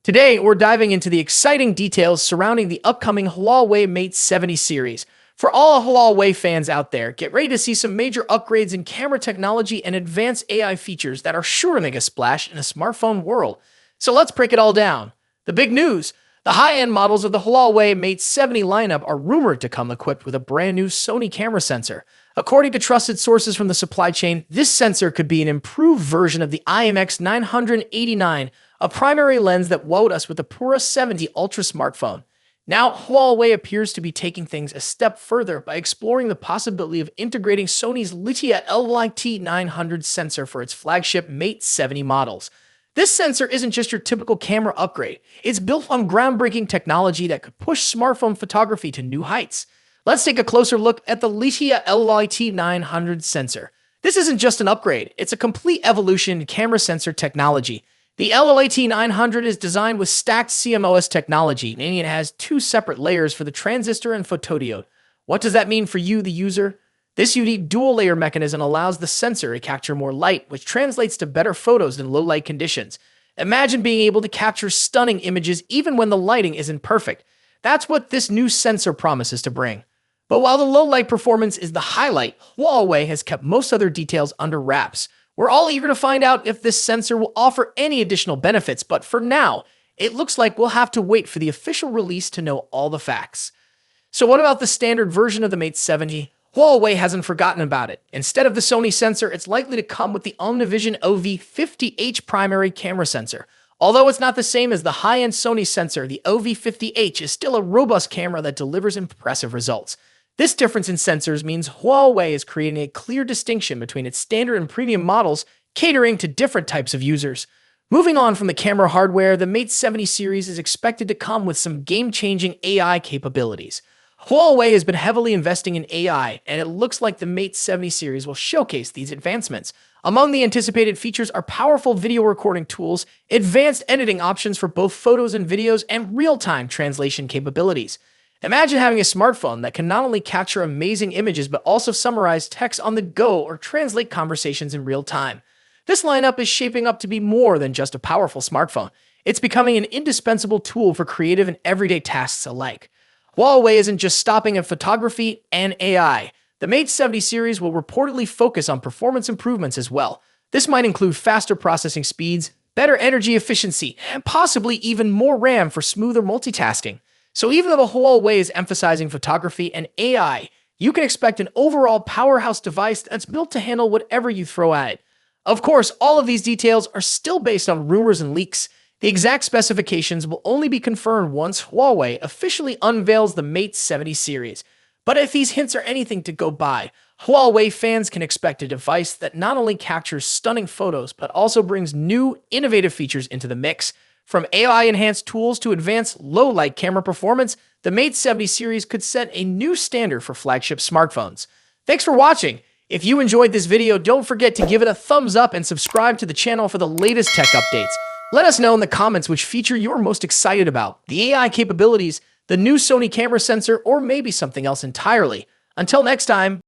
Today, we're diving into the exciting details surrounding the upcoming Huawei Mate 70 series. For all Huawei fans out there, get ready to see some major upgrades in camera technology and advanced AI features that are sure to make a splash in a smartphone world. So let's break it all down. The big news: the high-end models of the Huawei Mate 70 lineup are rumored to come equipped with a brand new Sony camera sensor. According to trusted sources from the supply chain, this sensor could be an improved version of the IMX 989, a primary lens that wowed us with the Pura 70 Ultra smartphone. Now, Huawei appears to be taking things a step further by exploring the possibility of integrating Sony's Litia LYT 900 sensor for its flagship Mate 70 models. This sensor isn't just your typical camera upgrade. It's built on groundbreaking technology that could push smartphone photography to new heights. Let's take a closer look at the Litia LYT 900 sensor. This isn't just an upgrade, it's a complete evolution in camera sensor technology. The LLAT 900 is designed with stacked CMOS technology, meaning it has two separate layers for the transistor and photodiode. What does that mean for you, the user? This unique dual-layer mechanism allows the sensor to capture more light, which translates to better photos in low-light conditions. Imagine being able to capture stunning images even when the lighting isn't perfect. That's what this new sensor promises to bring. But while the low-light performance is the highlight, Huawei has kept most other details under wraps. We're all eager to find out if this sensor will offer any additional benefits, but for now, it looks like we'll have to wait for the official release to know all the facts. So what about the standard version of the Mate 70? Huawei hasn't forgotten about it. Instead of the Sony sensor, it's likely to come with the OmniVision OV50H primary camera sensor. Although it's not the same as the high-end Sony sensor, the OV50H is still a robust camera that delivers impressive results. This difference in sensors means Huawei is creating a clear distinction between its standard and premium models, catering to different types of users. Moving on from the camera hardware, the Mate 70 series is expected to come with some game-changing AI capabilities. Huawei has been heavily investing in AI, and it looks like the Mate 70 series will showcase these advancements. Among the anticipated features are powerful video recording tools, advanced editing options for both photos and videos, and real-time translation capabilities. Imagine having a smartphone that can not only capture amazing images but also summarize text on the go or translate conversations in real time. This lineup is shaping up to be more than just a powerful smartphone. It's becoming an indispensable tool for creative and everyday tasks alike. Huawei isn't just stopping at photography and AI. The Mate 70 series will reportedly focus on performance improvements as well. This might include faster processing speeds, better energy efficiency, and possibly even more RAM for smoother multitasking. So even though Huawei is emphasizing photography and AI, you can expect an overall powerhouse device that's built to handle whatever you throw at it. Of course, all of these details are still based on rumors and leaks. The exact specifications will only be confirmed once Huawei officially unveils the Mate 70 series. But if these hints are anything to go by, Huawei fans can expect a device that not only captures stunning photos, but also brings new, innovative features into the mix. From AI-enhanced tools to advanced low-light camera performance, the Mate 70 series could set a new standard for flagship smartphones. Thanks for watching. If you enjoyed this video, don't forget to give it a thumbs up and subscribe to the channel for the latest tech updates. Let us know in the comments which feature you're most excited about, the AI capabilities, the new Sony camera sensor, or maybe something else entirely. Until next time.